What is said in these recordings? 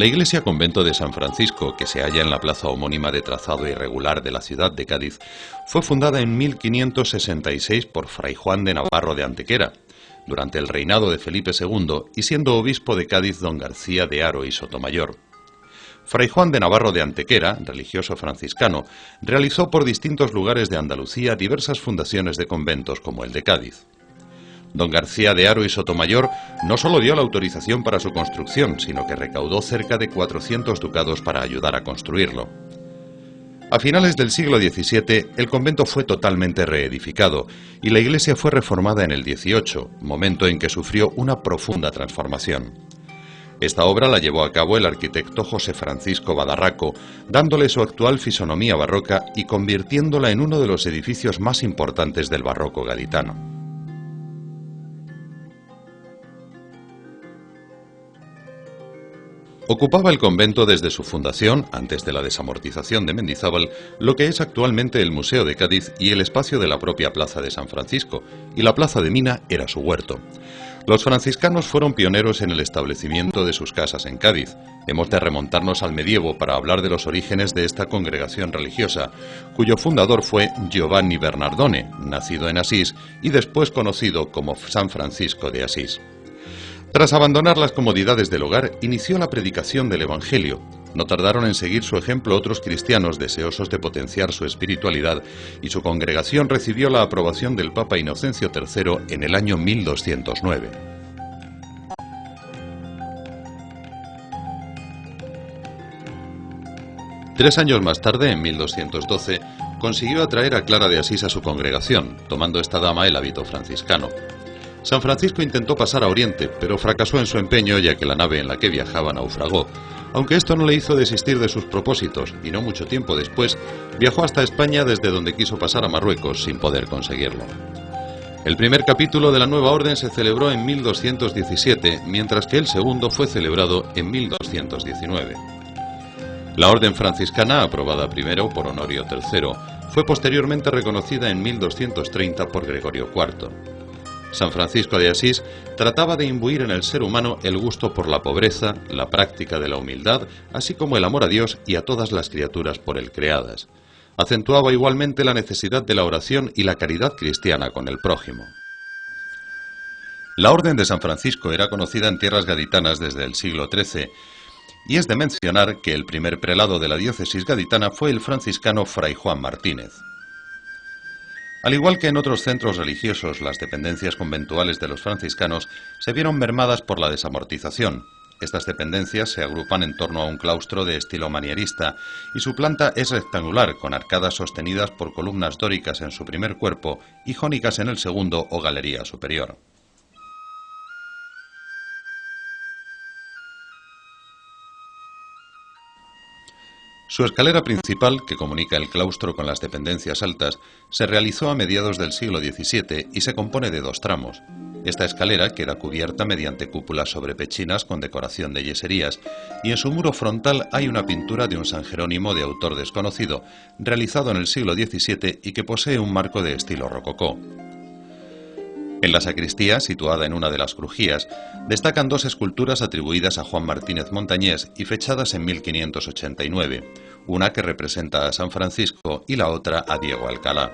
La iglesia convento de San Francisco, que se halla en la plaza homónima de trazado irregular de la ciudad de Cádiz, fue fundada en 1566 por Fray Juan de Navarro de Antequera, durante el reinado de Felipe II y siendo obispo de Cádiz don García de Haro y Sotomayor. Fray Juan de Navarro de Antequera, religioso franciscano, realizó por distintos lugares de Andalucía diversas fundaciones de conventos como el de Cádiz. Don García de Haro y Sotomayor no solo dio la autorización para su construcción, sino que recaudó cerca de 400 ducados para ayudar a construirlo. A finales del siglo XVII, el convento fue totalmente reedificado y la iglesia fue reformada en el XVIII, momento en que sufrió una profunda transformación. Esta obra la llevó a cabo el arquitecto José Francisco Badarraco, dándole su actual fisonomía barroca y convirtiéndola en uno de los edificios más importantes del barroco gaditano. Ocupaba el convento desde su fundación, antes de la desamortización de Mendizábal, lo que es actualmente el Museo de Cádiz y el espacio de la propia Plaza de San Francisco, y la Plaza de Mina era su huerto. Los franciscanos fueron pioneros en el establecimiento de sus casas en Cádiz. Hemos de remontarnos al medievo para hablar de los orígenes de esta congregación religiosa, cuyo fundador fue Giovanni Bernardone, nacido en Asís y después conocido como San Francisco de Asís. Tras abandonar las comodidades del hogar, inició la predicación del Evangelio. No tardaron en seguir su ejemplo otros cristianos deseosos de potenciar su espiritualidad, y su congregación recibió la aprobación del Papa Inocencio III en el año 1209. Tres años más tarde, en 1212, consiguió atraer a Clara de Asís a su congregación, tomando esta dama el hábito franciscano. San Francisco intentó pasar a Oriente, pero fracasó en su empeño ya que la nave en la que viajaba naufragó, aunque esto no le hizo desistir de sus propósitos y no mucho tiempo después viajó hasta España desde donde quiso pasar a Marruecos sin poder conseguirlo. El primer capítulo de la nueva orden se celebró en 1217, mientras que el segundo fue celebrado en 1219. La orden franciscana, aprobada primero por Honorio III, fue posteriormente reconocida en 1230 por Gregorio IV. San Francisco de Asís trataba de imbuir en el ser humano el gusto por la pobreza, la práctica de la humildad, así como el amor a Dios y a todas las criaturas por él creadas. Acentuaba igualmente la necesidad de la oración y la caridad cristiana con el prójimo. La Orden de San Francisco era conocida en tierras gaditanas desde el siglo XIII, y es de mencionar que el primer prelado de la diócesis gaditana fue el franciscano Fray Juan Martínez. Al igual que en otros centros religiosos, las dependencias conventuales de los franciscanos se vieron mermadas por la desamortización. Estas dependencias se agrupan en torno a un claustro de estilo manierista y su planta es rectangular, con arcadas sostenidas por columnas dóricas en su primer cuerpo y jónicas en el segundo o galería superior. Su escalera principal, que comunica el claustro con las dependencias altas, se realizó a mediados del siglo XVII y se compone de dos tramos. Esta escalera queda cubierta mediante cúpulas sobre pechinas con decoración de yeserías, y en su muro frontal hay una pintura de un San Jerónimo de autor desconocido, realizado en el siglo XVII y que posee un marco de estilo rococó. En la sacristía, situada en una de las crujías, destacan dos esculturas atribuidas a Juan Martínez Montañés y fechadas en 1589, una que representa a San Francisco y la otra a Diego Alcalá.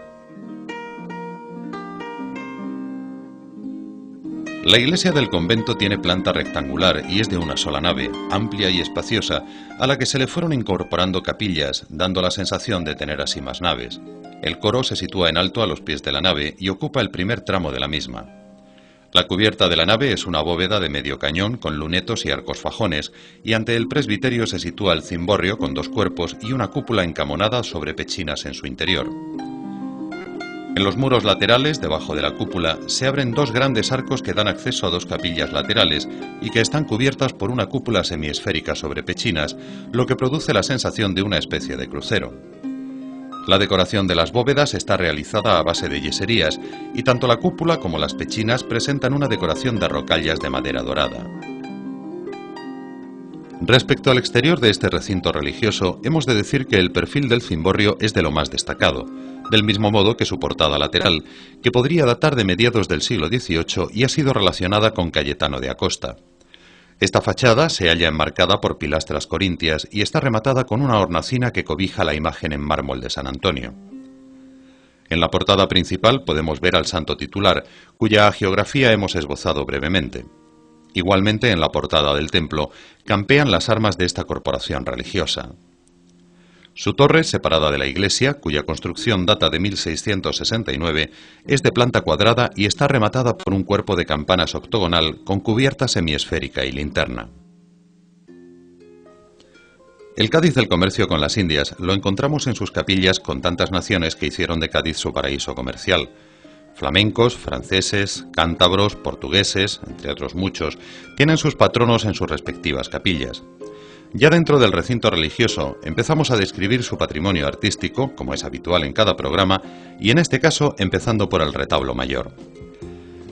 La iglesia del convento tiene planta rectangular y es de una sola nave, amplia y espaciosa, a la que se le fueron incorporando capillas, dando la sensación de tener así más naves. El coro se sitúa en alto a los pies de la nave y ocupa el primer tramo de la misma. La cubierta de la nave es una bóveda de medio cañón con lunetos y arcos fajones, y ante el presbiterio se sitúa el cimborrio con dos cuerpos y una cúpula encamonada sobre pechinas en su interior. En los muros laterales, debajo de la cúpula, se abren dos grandes arcos que dan acceso a dos capillas laterales y que están cubiertas por una cúpula semiesférica sobre pechinas, lo que produce la sensación de una especie de crucero. La decoración de las bóvedas está realizada a base de yeserías y tanto la cúpula como las pechinas presentan una decoración de rocallas de madera dorada. Respecto al exterior de este recinto religioso, hemos de decir que el perfil del cimborrio es de lo más destacado, del mismo modo que su portada lateral, que podría datar de mediados del siglo XVIII y ha sido relacionada con Cayetano de Acosta. Esta fachada se halla enmarcada por pilastras corintias y está rematada con una hornacina que cobija la imagen en mármol de San Antonio. En la portada principal podemos ver al santo titular, cuya hagiografía hemos esbozado brevemente. Igualmente, en la portada del templo, campean las armas de esta corporación religiosa. Su torre, separada de la iglesia, cuya construcción data de 1669, es de planta cuadrada y está rematada por un cuerpo de campanas octogonal con cubierta semiesférica y linterna. El Cádiz del comercio con las Indias lo encontramos en sus capillas con tantas naciones que hicieron de Cádiz su paraíso comercial. Flamencos, franceses, cántabros, portugueses, entre otros muchos, tienen sus patronos en sus respectivas capillas. Ya dentro del recinto religioso empezamos a describir su patrimonio artístico, como es habitual en cada programa, y en este caso empezando por el retablo mayor.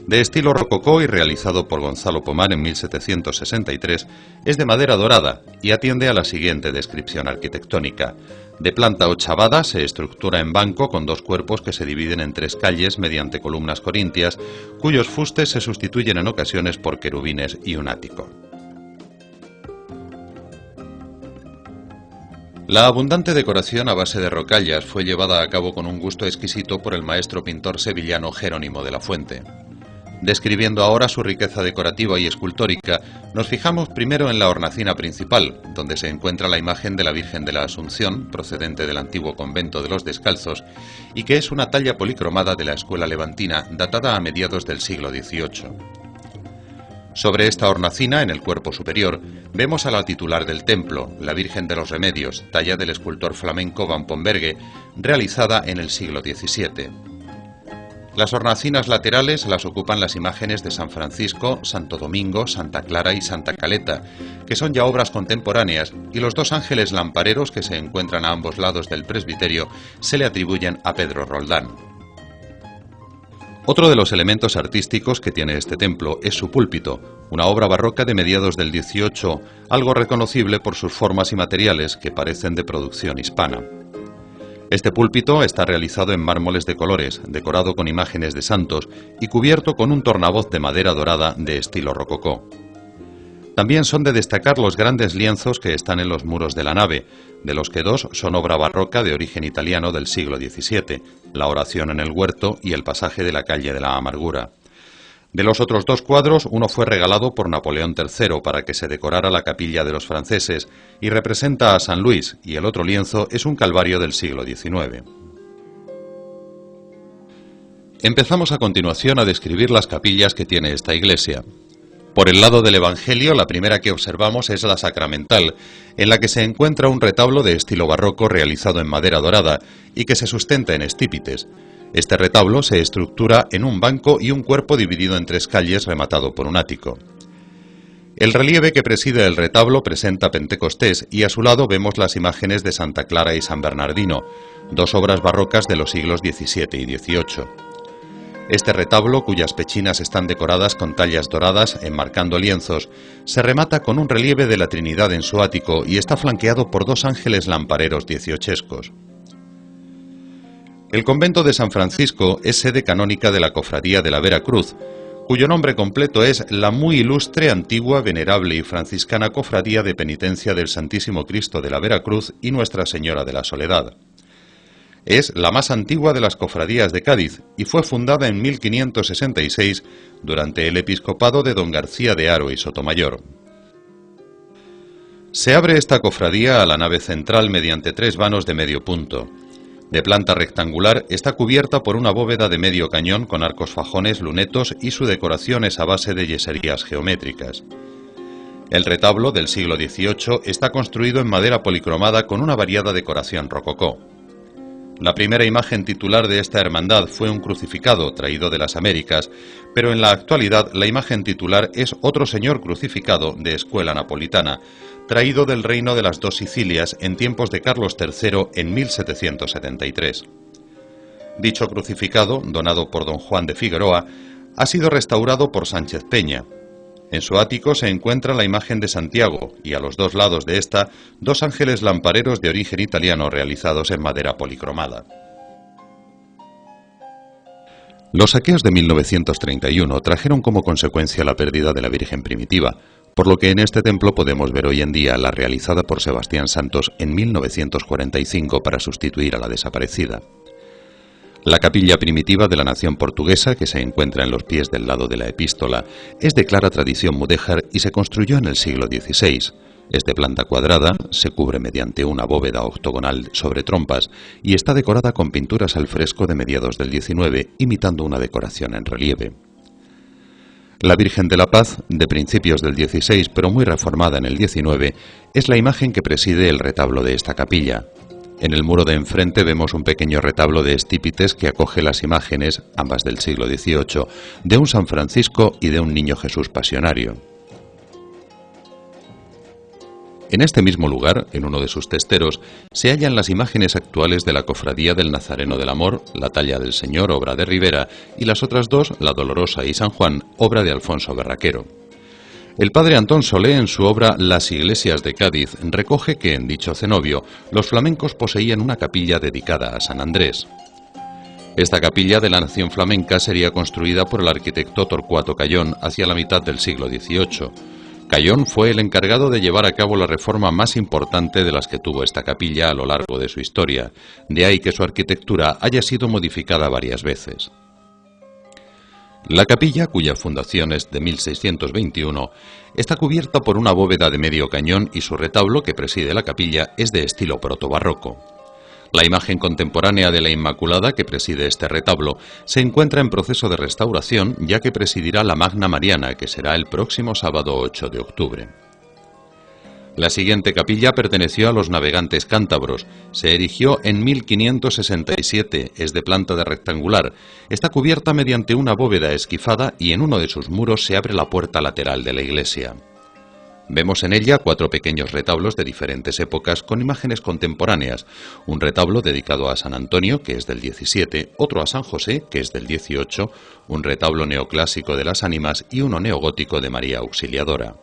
De estilo rococó y realizado por Gonzalo Pomar en 1763, es de madera dorada y atiende a la siguiente descripción arquitectónica. De planta ochavada, se estructura en banco con dos cuerpos que se dividen en tres calles mediante columnas corintias, cuyos fustes se sustituyen en ocasiones por querubines y un ático. La abundante decoración a base de rocallas fue llevada a cabo con un gusto exquisito por el maestro pintor sevillano Jerónimo de la Fuente. Describiendo ahora su riqueza decorativa y escultórica, nos fijamos primero en la hornacina principal, donde se encuentra la imagen de la Virgen de la Asunción, procedente del antiguo convento de los Descalzos, y que es una talla policromada de la escuela levantina, datada a mediados del siglo XVIII. Sobre esta hornacina, en el cuerpo superior, vemos a la titular del templo, la Virgen de los Remedios, talla del escultor flamenco Van Pombergue, realizada en el siglo XVII. Las hornacinas laterales las ocupan las imágenes de San Francisco, Santo Domingo, Santa Clara y Santa Caleta, que son ya obras contemporáneas, y los dos ángeles lampareros que se encuentran a ambos lados del presbiterio se le atribuyen a Pedro Roldán. Otro de los elementos artísticos que tiene este templo es su púlpito, una obra barroca de mediados del XVIII, algo reconocible por sus formas y materiales que parecen de producción hispana. Este púlpito está realizado en mármoles de colores, decorado con imágenes de santos y cubierto con un tornavoz de madera dorada de estilo rococó. También son de destacar los grandes lienzos que están en los muros de la nave, de los que dos son obra barroca de origen italiano del siglo XVII, la oración en el huerto y el pasaje de la calle de la Amargura. De los otros dos cuadros, uno fue regalado por Napoleón III para que se decorara la capilla de los franceses y representa a San Luis, y el otro lienzo es un calvario del siglo XIX. Empezamos a continuación a describir las capillas que tiene esta iglesia. Por el lado del Evangelio, la primera que observamos es la sacramental, en la que se encuentra un retablo de estilo barroco realizado en madera dorada y que se sustenta en estípites. Este retablo se estructura en un banco y un cuerpo dividido en tres calles rematado por un ático. El relieve que preside el retablo presenta Pentecostés y a su lado vemos las imágenes de Santa Clara y San Bernardino, dos obras barrocas de los siglos XVII y XVIII. Este retablo, cuyas pechinas están decoradas con tallas doradas enmarcando lienzos, se remata con un relieve de la Trinidad en su ático y está flanqueado por dos ángeles lampareros dieciochescos. El convento de San Francisco es sede canónica de la Cofradía de la Vera Cruz, cuyo nombre completo es la muy ilustre, antigua, venerable y franciscana Cofradía de Penitencia del Santísimo Cristo de la Vera Cruz y Nuestra Señora de la Soledad. Es la más antigua de las cofradías de Cádiz y fue fundada en 1566 durante el episcopado de don García de Haro y Sotomayor. Se abre esta cofradía a la nave central mediante tres vanos de medio punto. De planta rectangular, está cubierta por una bóveda de medio cañón con arcos fajones, lunetos y su decoración es a base de yeserías geométricas. El retablo del siglo XVIII está construido en madera policromada con una variada decoración rococó. La primera imagen titular de esta hermandad fue un crucificado traído de las Américas, pero en la actualidad la imagen titular es otro señor crucificado de escuela napolitana, traído del reino de las dos Sicilias en tiempos de Carlos III en 1773. Dicho crucificado, donado por don Juan de Figueroa, ha sido restaurado por Sánchez Peña. En su ático se encuentra la imagen de Santiago y a los dos lados de esta, dos ángeles lampareros de origen italiano realizados en madera policromada. Los saqueos de 1931 trajeron como consecuencia la pérdida de la Virgen primitiva, por lo que en este templo podemos ver hoy en día la realizada por Sebastián Santos en 1945 para sustituir a la desaparecida. La capilla primitiva de la nación portuguesa, que se encuentra en los pies del lado de la epístola, es de clara tradición mudéjar y se construyó en el siglo XVI. Es de planta cuadrada, se cubre mediante una bóveda octogonal sobre trompas y está decorada con pinturas al fresco de mediados del XIX, imitando una decoración en relieve. La Virgen de la Paz, de principios del XVI pero muy reformada en el XIX, es la imagen que preside el retablo de esta capilla. En el muro de enfrente vemos un pequeño retablo de estípites que acoge las imágenes, ambas del siglo XVIII, de un San Francisco y de un Niño Jesús Pasionario. En este mismo lugar, en uno de sus testeros, se hallan las imágenes actuales de la Cofradía del Nazareno del Amor, la Talla del Señor, obra de Rivera, y las otras dos, la Dolorosa y San Juan, obra de Alfonso Berraquero. El padre Antón Solé, en su obra Las Iglesias de Cádiz, recoge que en dicho cenobio los flamencos poseían una capilla dedicada a San Andrés. Esta capilla de la nación flamenca sería construida por el arquitecto Torcuato Cayón hacia la mitad del siglo XVIII. Cayón fue el encargado de llevar a cabo la reforma más importante de las que tuvo esta capilla a lo largo de su historia, de ahí que su arquitectura haya sido modificada varias veces. La capilla, cuya fundación es de 1621, está cubierta por una bóveda de medio cañón y su retablo, que preside la capilla, es de estilo protobarroco. La imagen contemporánea de la Inmaculada, que preside este retablo, se encuentra en proceso de restauración, ya que presidirá la Magna Mariana, que será el próximo sábado 8 de octubre. La siguiente capilla perteneció a los navegantes cántabros. Se erigió en 1567, es de planta rectangular. Está cubierta mediante una bóveda esquifada y en uno de sus muros se abre la puerta lateral de la iglesia. Vemos en ella 4 pequeños retablos de diferentes épocas con imágenes contemporáneas. Un retablo dedicado a San Antonio, que es del 17, otro a San José, que es del 18, un retablo neoclásico de las Ánimas y uno neogótico de María Auxiliadora.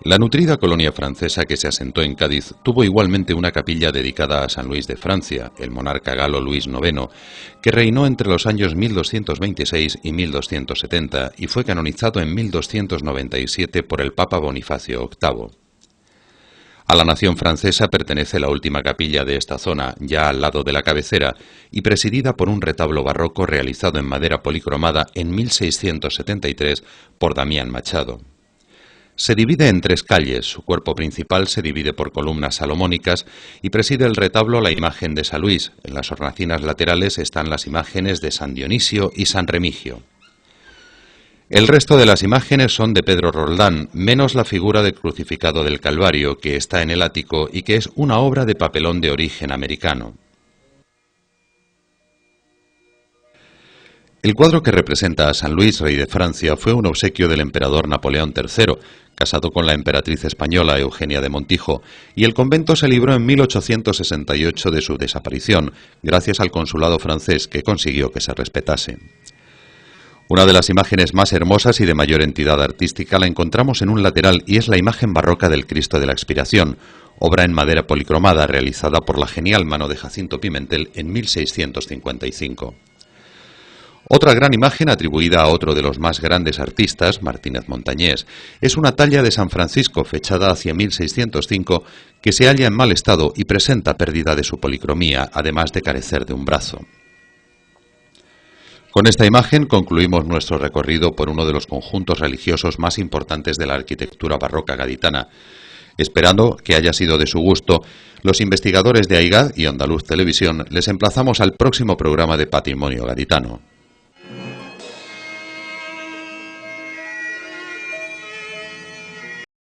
La nutrida colonia francesa que se asentó en Cádiz tuvo igualmente una capilla dedicada a San Luis de Francia, el monarca galo Luis IX, que reinó entre los años 1226 y 1270 y fue canonizado en 1297 por el Papa Bonifacio VIII. A la nación francesa pertenece la última capilla de esta zona, ya al lado de la cabecera, y presidida por un retablo barroco realizado en madera policromada en 1673 por Damián Machado. Se divide en 3 calles, su cuerpo principal se divide por columnas salomónicas y preside el retablo la imagen de San Luis. En las hornacinas laterales están las imágenes de San Dionisio y San Remigio. El resto de las imágenes son de Pedro Roldán, menos la figura del crucificado del Calvario, que está en el ático y que es una obra de papelón de origen americano. El cuadro que representa a San Luis, rey de Francia, fue un obsequio del emperador Napoleón III, casado con la emperatriz española Eugenia de Montijo, y el convento se libró en 1868 de su desaparición, gracias al consulado francés que consiguió que se respetase. Una de las imágenes más hermosas y de mayor entidad artística la encontramos en un lateral y es la imagen barroca del Cristo de la Expiración, obra en madera policromada realizada por la genial mano de Jacinto Pimentel en 1655. Otra gran imagen atribuida a otro de los más grandes artistas, Martínez Montañés, es una talla de San Francisco fechada hacia 1605 que se halla en mal estado y presenta pérdida de su policromía, además de carecer de un brazo. Con esta imagen concluimos nuestro recorrido por uno de los conjuntos religiosos más importantes de la arquitectura barroca gaditana. Esperando que haya sido de su gusto, los investigadores de AIGAD y Andaluz Televisión les emplazamos al próximo programa de Patrimonio Gaditano.